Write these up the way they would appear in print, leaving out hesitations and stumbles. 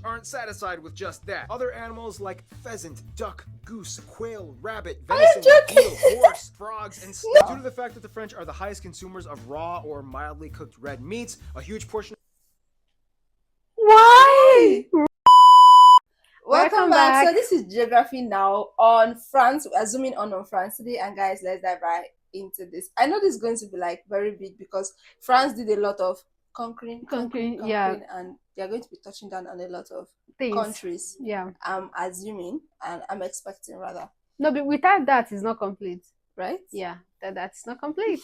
aren't satisfied with just that. Other animals like pheasant, duck, goose, quail, rabbit, venison, veal, horse, frogs, and snakes. Due to the fact that the French are the highest consumers of raw or mildly cooked red meats, a huge portion. Why? Welcome back. So this is Geography Now on France. We're zooming on France today, and guys, let's dive right into this. I know this is going to be like very big because France did a lot of conquering, yeah, and they're going to be touching down on a lot of things. Countries. Yeah, I'm assuming, and I'm expecting rather. No, but without that, it's not complete. Right? Yeah, that's not complete.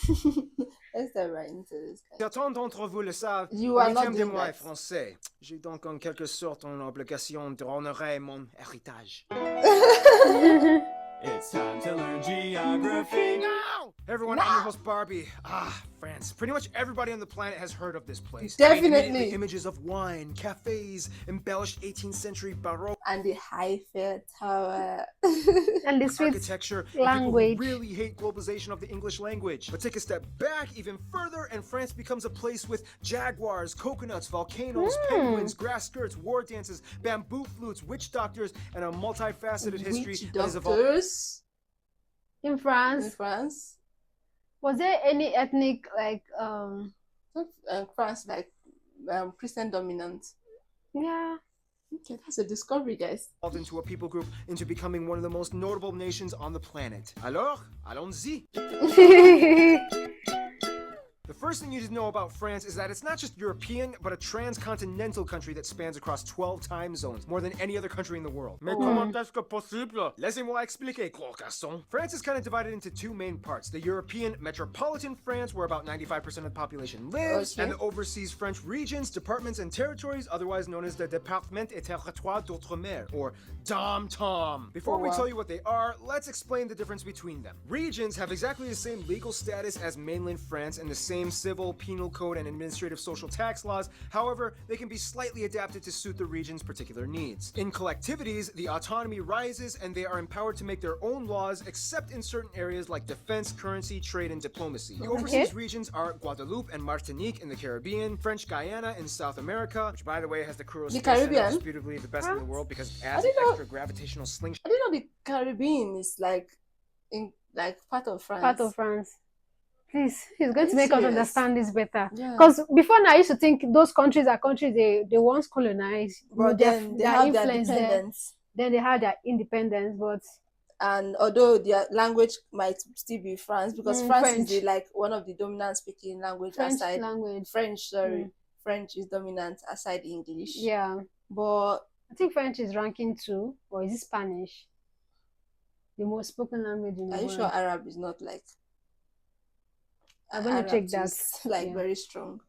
Let's dive right into this. Certains d'entre vous le savent. You are not de doing moi that. est français. J'ai donc en quelque sorte une obligation d'honorer mon héritage. It's time to learn geography. No! Hey everyone, I'm your host Barbie. France. Pretty much everybody on the planet has heard of this place. Definitely. The images of wine, cafes, embellished 18th century Baroque. And the Eiffel Tower. And the sweet architecture. language. And people really hate globalization of the English language. But take a step back even further, and France becomes a place with jaguars, coconuts, volcanoes, penguins, grass skirts, war dances, bamboo flutes, witch doctors, and a multifaceted history that is Doctors in France. in France. Was there any ethnic France like Christian dominant. Yeah. Okay, that's a discovery, guys. evolved into a people group into becoming one of the most notable nations on the planet. Alors, allons-y. The first thing you need to know about France is that it's not just European, but a transcontinental country that spans across 12 time zones, more than any other country in the world. Mais comment est-ce que possible? Laissez-moi expliquer, gros garçon. France is kind of divided into two main parts. The European metropolitan France, where about 95% of the population lives, and the overseas French regions, departments, and territories, otherwise known as the Département et Territoire d'Outre-mer, or DOM-TOM. Before we tell you what they are, let's explain the difference between them. Regions have exactly the same legal status as mainland France and the same civil, penal code, and administrative social tax laws. However, they can be slightly adapted to suit the region's particular needs. In collectivities, the autonomy rises and they are empowered to make their own laws, except in certain areas like defense, currency, trade, and diplomacy. The overseas regions are Guadeloupe and Martinique in the Caribbean, French Guiana in South America, which by the way has the cruise space center, disputably the best in the world because it adds an extra gravitational slingshot. I didn't know the Caribbean is like part of France. Part of France. Please, he's going to make us understand this better. Yeah. Before now, I used to think those countries are countries they once colonized. But then they have their independence. Then they had their independence, but and although their language might still be France, because France French. is one of the dominant speaking language aside French. French is dominant aside English. Yeah, but I think French is ranking 2, or is it Spanish? The most spoken language in the world. Are you sure Arab is not like? I'm gonna check that. Very strong.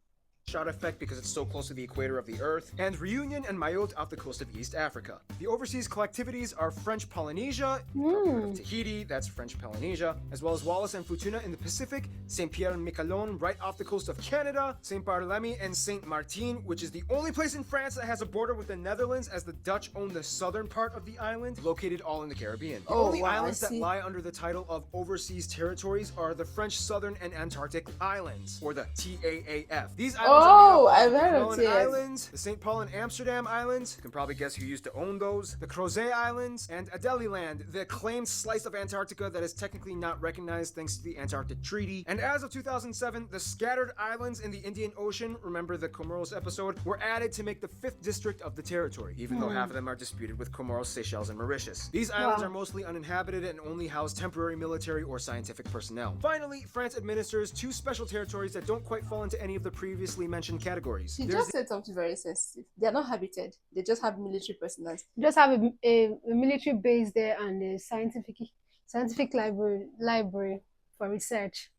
Shot effect because it's so close to the equator of the Earth, and Reunion and Mayotte off the coast of East Africa. The overseas collectivities are French Polynesia, Tahiti, that's French Polynesia, as well as Wallis and Futuna in the Pacific, Saint Pierre and Miquelon right off the coast of Canada, Saint Barthélemy and Saint Martin, which is the only place in France that has a border with the Netherlands, as the Dutch own the southern part of the island, located all in the Caribbean. The only islands that lie under the title of overseas territories are the French Southern and Antarctic Islands, or the TAAF. These islands I've heard of it. Islands, the St. Paul and Amsterdam Islands, you can probably guess who used to own those, the Crozet Islands, and Adélie, the claimed slice of Antarctica that is technically not recognized thanks to the Antarctic Treaty. And as of 2007, the scattered islands in the Indian Ocean, remember the Comoros episode, were added to make the 5th district of the territory, even though half of them are disputed with Comoros, Seychelles, and Mauritius. These islands are mostly uninhabited and only house temporary military or scientific personnel. Finally, France administers 2 special territories that don't quite fall into any of the previously mentioned categories. You just said something very sensitive. They are not habited. They just have military personnel. Just have a military base there and a scientific library for research.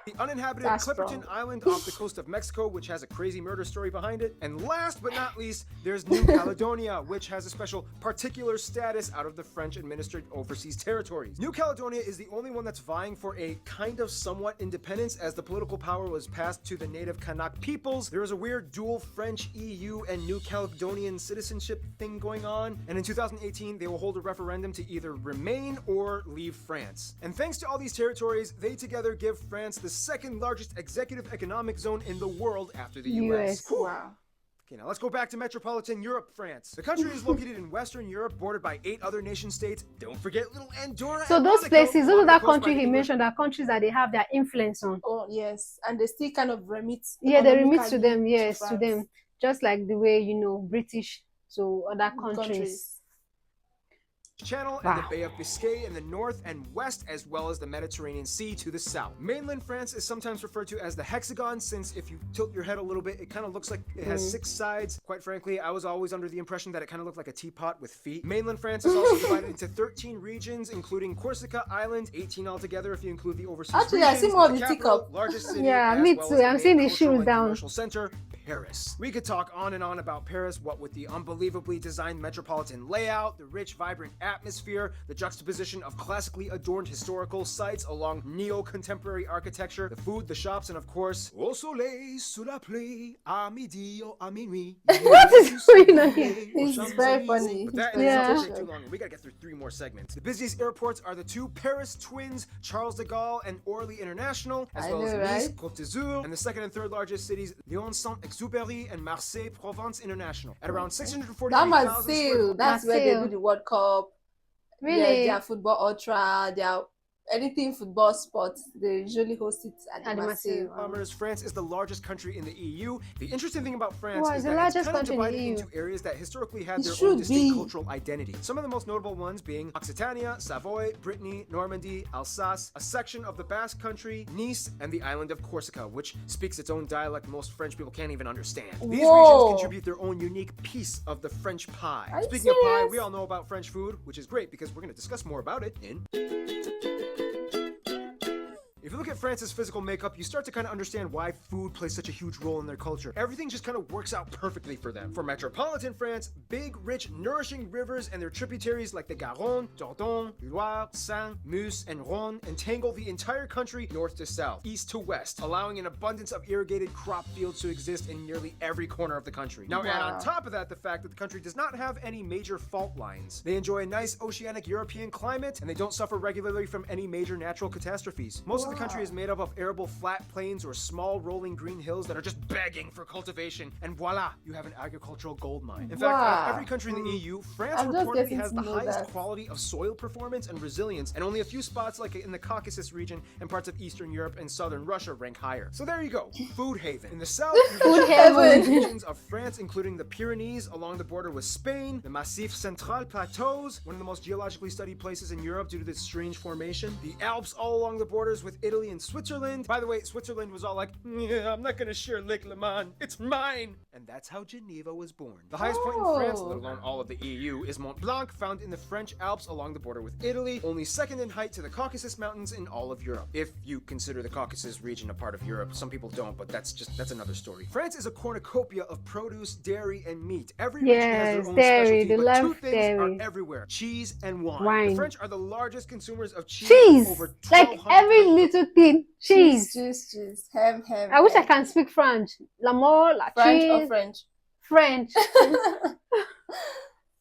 The uninhabited Clipperton Island off the coast of Mexico, which has a crazy murder story behind it. And last but not least, there's New Caledonia, which has a special particular status out of the French-administered overseas territories. New Caledonia is the only one that's vying for a kind of somewhat independence, as the political power was passed to the native Kanak peoples. There is a weird dual French EU and New Caledonian citizenship thing going on, and in 2018, they will hold a referendum to either remain or leave France. And thanks to all these territories, they together give France the second largest executive economic zone in the world after the US. Wow. Okay, now let's go back to metropolitan Europe, France. The country is located in Western Europe, bordered by 8 other nation states. Don't forget little Andorra. So and those Monaco, places, those are along the that coast by country the he English- mentioned, are countries that they have their influence on. Oh yes, and they still kind of remit. Yeah, they remit to economically them, yes, to France. them. Just like the way, British to other countries. Channel and the Bay of Biscay in the north and west, as well as the Mediterranean Sea to the south. Mainland France is sometimes referred to as the hexagon, since if you tilt your head a little bit, it kind of looks like it has 6 sides. Quite frankly, I was always under the impression that it kind of looked like a teapot with feet. Mainland France is also divided into 13 regions, including Corsica Island, 18 altogether if you include the overseas Actually, regions. I see more of the the capital, teacup. largest city, Yeah, as me well too. as the I'm main seeing the cultural shoes and down. commercial center, Paris. We could talk on and on about Paris, what with the unbelievably designed metropolitan layout, the rich, vibrant atmosphere, the juxtaposition of classically adorned historical sites along neo-contemporary architecture, the food, the shops, and of course, au soleil, sous la pluie, à midi ou à minuit. What is going on here? It's very funny. But that It's Yeah. doesn't very take too long. We gotta get through 3 more segments. The busiest airports are the 2 Paris twins, Charles de Gaulle and Orly International, as I well as know, Nice, right? Côte d'Azur, and the second and third largest cities, Lyon, Saint-Exupéry, and Marseille, Provence International. At around 643,000 That square Marseille, that's where they Marseille. do the World Cup. Really? Their football ultra, their anything football sports, they usually host it at At the the Marseille. Marseille. kilometers. France is the largest country in the EU. The interesting thing about France Wow, is it's the that it's largest kind of country in the divided EU. into areas that historically had It their own should distinct be. cultural identity. Some of the most notable ones being Occitania, Savoy, Brittany, Normandy, Alsace, a section of the Basque Country, Nice, and the island of Corsica, which speaks its own dialect most French people can't even understand. These regions Whoa. contribute their own unique piece of the French pie. Are you Speaking of pie, serious? we all know about French food, which is great because we're going to discuss more about it in... If you look at France's physical makeup, you start to kind of understand why food plays such a huge role in their culture. Everything just kind of works out perfectly for them. For metropolitan France, big, rich, nourishing rivers and their tributaries like the Garonne, Dordogne, Loire, Seine, Meuse, and Rhône entangle the entire country north to south, east to west, allowing an abundance of irrigated crop fields to exist in nearly every corner of the country. Now add on Wow. top of that the fact that the country does not have any major fault lines. They enjoy a nice oceanic European climate, and they don't suffer regularly from any major natural catastrophes. Most of the country is made up of arable flat plains or small rolling green hills that are just begging for cultivation, and voila, you have an agricultural gold mine. In fact, out Wow. of every country in the EU, France I'm just reportedly getting has to the know highest that. quality of soil performance and resilience, and only a few spots like in the Caucasus region and parts of Eastern Europe and Southern Russia rank higher. So there you go, food haven. In the south, you Food have heaven. regions of France, including the Pyrenees along the border with Spain, the Massif Central Plateaus, one of the most geologically studied places in Europe due to this strange formation, the Alps all along the borders with Italy and Switzerland. By the way, Switzerland was all like, yeah, I'm not gonna share Lake Le Mans, it's mine! And that's how Geneva was born. The highest point in France, let alone all of the EU, is Mont Blanc, found in the French Alps along the border with Italy, only second in height to the Caucasus Mountains in all of Europe. If you consider the Caucasus region a part of Europe, some people don't, but that's another story. France is a cornucopia of produce, dairy, and meat. Every region has Yes, their own dairy, specialty, they but love 2 things dairy. are everywhere: cheese and wine. Wine. The French are the largest consumers of cheese. Cheese! Over Like 1,200 every little thing. Cheese. Cheese. Ham. I wish I can speak French. L'amour, la French or cheese. French? French.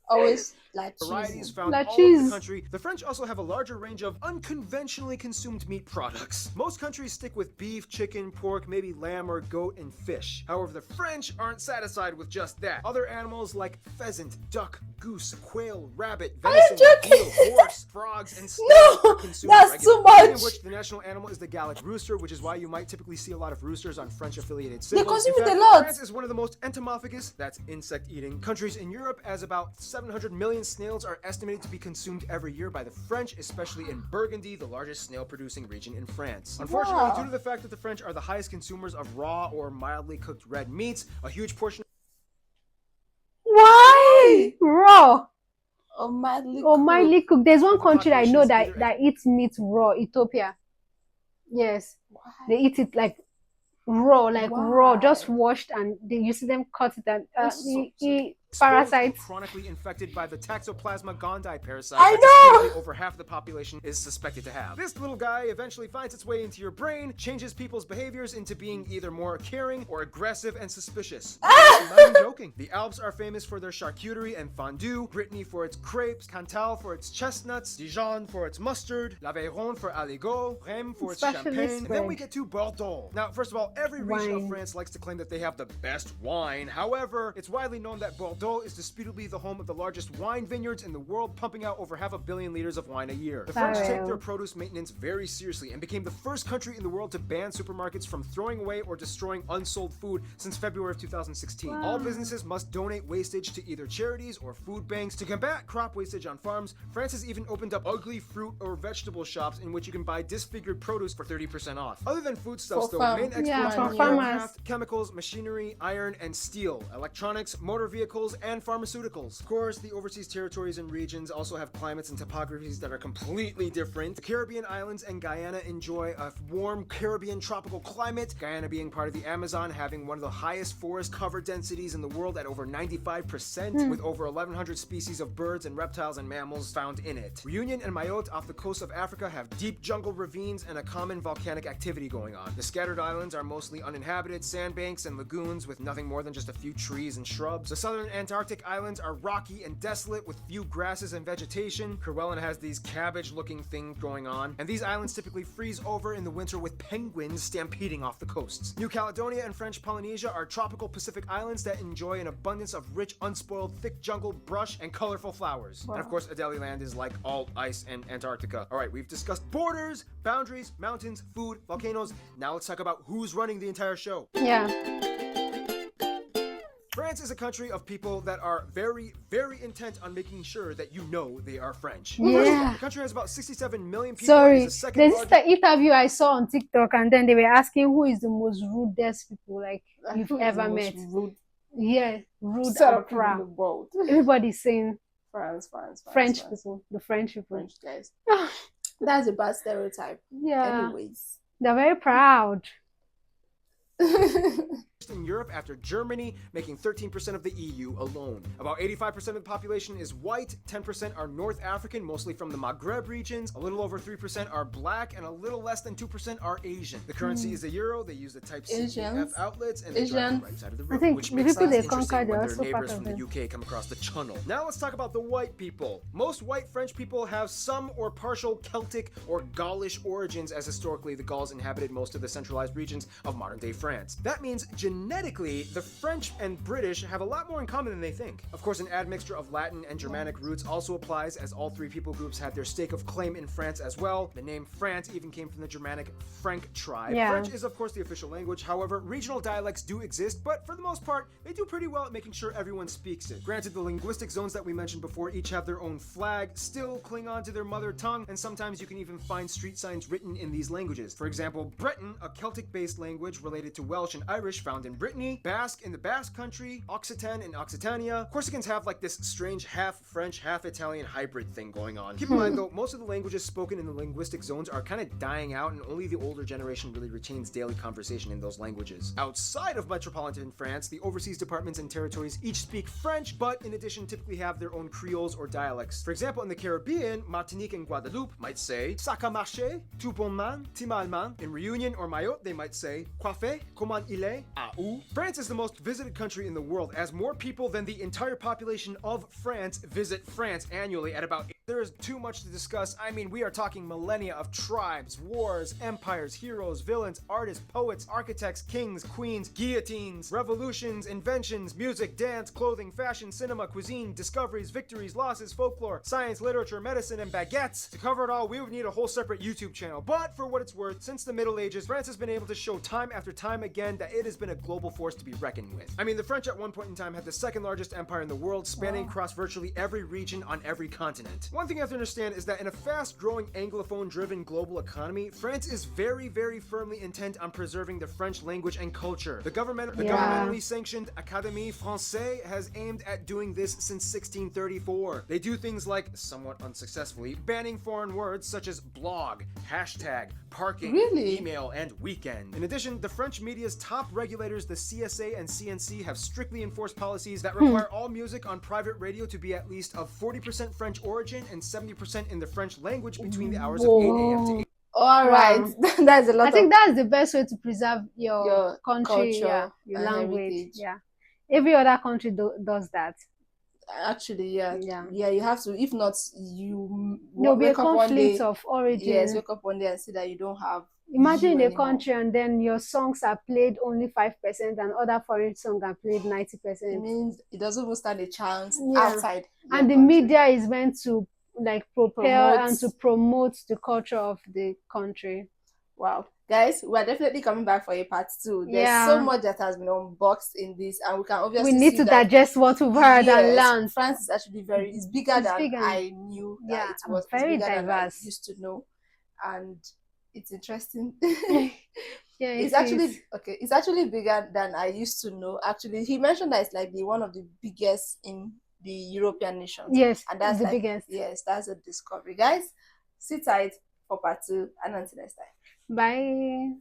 Always like varieties cheese. found La all over cheese. the country. The French also have a larger range of unconventionally consumed meat products. Most countries stick with beef, chicken, pork, maybe lamb or goat, and fish. However, the French aren't satisfied with just that. Other animals like pheasant, duck, goose, quail, rabbit, Are you venison, joking? eel, horse, frogs, and snakes No, are consumed that's regularly. too much. Speaking of which, the national animal is the Gallic rooster, which is why you might typically see a lot of roosters on French-affiliated symbols. consume In it a fact, lot. France is one of the most entomophagous, that's insect-eating, countries in Europe, as about 700 million snails are estimated to be consumed every year by the French, especially in Burgundy, the largest snail-producing region in France. Unfortunately, Wow. due to the fact that the French are the highest consumers of raw or mildly cooked red meats, a huge portion Why? Raw. Or mildly Or mildly cooked. There's one The country that I know population is either- that eats meat raw. Ethiopia. Yes. They eat it like raw, Wow. just washed, and you see them cut it and That's so sick. Parasites. Chronically infected by the Toxoplasma gondii parasite. I that know! distinctly over half the population is suspected to have. This little guy eventually finds its way into your brain, changes people's behaviors into being either more caring or aggressive and suspicious. I'm not even joking. The Alps are famous for their charcuterie and fondue, Brittany for its crepes, Cantal for its chestnuts, Dijon for its mustard, l'Aveyron for aligot, Rheims for its Specialist champagne, and then we bread. get to Bordeaux. Now, first of all, every region of Wine. France likes to claim that they have the best wine. However, it's widely known that Bordeaux is disputably the home of the largest wine vineyards in the world, pumping out over 500 million liters of wine a year. The French take their produce maintenance very seriously and became the first country in the world to ban supermarkets from throwing away or destroying unsold food since February of 2016. All businesses must donate wastage to either charities or food banks. To combat crop wastage on farms, France has even opened up ugly fruit or vegetable shops in which you can buy disfigured produce for 30% off. Other than foodstuffs, For though, farm. main exports Yeah, are for farmers. aircraft, chemicals, machinery, iron, and steel, electronics, motor vehicles, and pharmaceuticals. Of course, the overseas territories and regions also have climates and topographies that are completely different. The Caribbean islands and Guyana enjoy a warm Caribbean tropical climate, Guyana being part of the Amazon, having one of the highest forest cover densities in the world at over 95%, with over 1,100 species of birds and reptiles and mammals found in it. Reunion and Mayotte off the coast of Africa have deep jungle ravines and a common volcanic activity going on. The scattered islands are mostly uninhabited sandbanks and lagoons with nothing more than just a few trees and shrubs. The southern Antarctic islands are rocky and desolate with few grasses and vegetation. Kerguelen has these cabbage-looking things going on, and these islands typically freeze over in the winter with penguins stampeding off the coasts. New Caledonia and French Polynesia are tropical Pacific islands that enjoy an abundance of rich, unspoiled, thick jungle, brush, and colorful flowers. And of course, Adelie Land is like all ice and Antarctica. All right, we've discussed borders, boundaries, mountains, food, volcanoes. Now let's talk about who's running the entire show. Yeah. France is a country of people that are very, very intent on making sure that you know they are French. Yeah. The country has about 67 million people. Sorry, It's the second there's largest. the interview I saw on TikTok, and then they were asking who is the most rudest people like you've Who is ever the most met. rude Yeah, rude set and of people in the proud. world? Everybody's saying France. French people, the French people. French guys. That's a bad stereotype. Yeah, Anyways. they're very proud. In Europe after Germany, making 13% of the EU alone. About 85% of the population is white, 10% are North African, mostly from the Maghreb regions, a little over 3% are black, and a little less than 2% are Asian. The currency is the euro, they use the type C and F Asians. outlets, and they drive Asian. the right side of the I road, think which the makes people things they interesting conquered when are their also part neighbors of from the them. UK come across the channel. Now let's talk about the white people. Most white French people have some or partial Celtic or Gaulish origins, as historically the Gauls inhabited most of the centralized regions of modern-day France. That means genetically, the French and British have a lot more in common than they think. Of course, an admixture of Latin and Germanic roots also applies, as all three people groups had their stake of claim in France as well. The name France even came from the Germanic Frank tribe. Yeah. French is, of course, the official language. However, regional dialects do exist, but for the most part, they do pretty well at making sure everyone speaks it. Granted, the linguistic zones that we mentioned before each have their own flag, still cling on to their mother tongue, and sometimes you can even find street signs written in these languages. For example, Breton, a Celtic-based language related to Welsh and Irish, found in Brittany, Basque in the Basque Country, Occitan in Occitania. Corsicans have like this strange half French, half Italian hybrid thing going on. Keep in mind though, most of the languages spoken in the linguistic zones are kind of dying out, and only the older generation really retains daily conversation in those languages. Outside of metropolitan France, the overseas departments and territories each speak French, but in addition typically have their own creoles or dialects. For example, in the Caribbean, Martinique and Guadeloupe might say "Ça a marché, tout bon man, ti mal man." In Reunion or Mayotte, they might say "Quoi fait, comment il est, à où." France is the most visited country in the world, as more people than the entire population of France visit France annually at about. There is too much to discuss. I mean, we are talking millennia of tribes, wars, empires, heroes, villains, artists, poets, architects, kings, queens, guillotines, revolutions, inventions, music, dance, clothing, fashion, cinema, cuisine, discoveries, victories, losses, folklore, science, literature, medicine, and baguettes. To cover it all, we would need a whole separate YouTube channel. But for what it's worth, since the Middle Ages, France has been able to show time after time again that it has been a global force to be reckoned with. I mean, the French at one point in time had the second largest empire in the world, spanning across virtually every region on every continent. one thing you have to understand is that in a fast-growing Anglophone-driven global economy, France is very, very firmly intent on preserving the French language and culture. The governmentally sanctioned Académie Française has aimed at doing this since 1634. They do things like, somewhat unsuccessfully, banning foreign words such as blog, hashtag, parking, email, and weekend. In addition, the French media's top regulators, the CSA and CNC, have strictly enforced policies that require all music on private radio to be at least of 40% French origin and 70% in the French language between the hours of 8 a.m. to 8. All right, that's a lot. I think that's the best way to preserve your country, culture, your and language. heritage. Yeah, every other country does that. Actually, yeah, you have to. If not, There'll be a wake up one conflict day. of origin. Yes, wake up one day and see that you don't have. Imagine you a country and then your songs are played only 5% and other foreign songs are played 90%. It means it doesn't even stand a chance Yeah. outside. And the country. media is meant to like propel and to promote the culture of the country. Wow. Guys, we're definitely coming back for a part 2. There's so much that has been unboxed in this, and we can obviously we need to digest what we've heard and learn. France is actually it's bigger than I knew that it was. Very it's bigger diverse. than I used to know, and it's interesting. Yeah, it's actually bigger than I used to know. Actually, he mentioned that it's like one of the biggest in the European nations. Yes, and that's the biggest. Yes, that's a discovery. Guys, sit tight for part 2, and until next time. Bye.